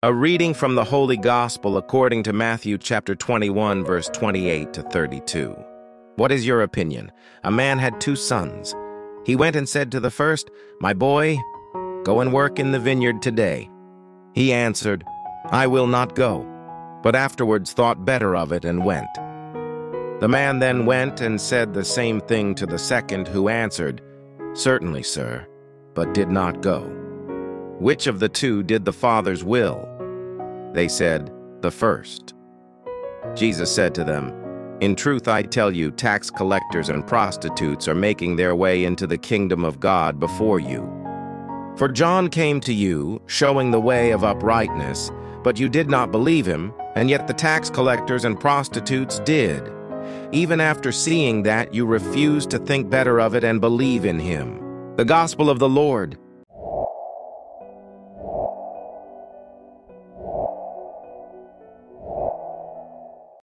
A reading from the Holy Gospel according to Matthew chapter 21, verse 28 to 32. What is your opinion? A man had 2 sons. He went and said to the first, "My boy, go and work in the vineyard today." He answered, "I will not go," but afterwards thought better of it and went. The man then went and said the same thing to the second, who answered, "Certainly, sir," but did not go. Which of the 2 did the father's will? They said, "The first." Jesus said to them, "In truth I tell you, tax collectors and prostitutes are making their way into the kingdom of God before you. For John came to you, showing the way of uprightness, but you did not believe him, and yet the tax collectors and prostitutes did. Even after seeing that, you refused to think better of it and believe in him." The Gospel of the Lord.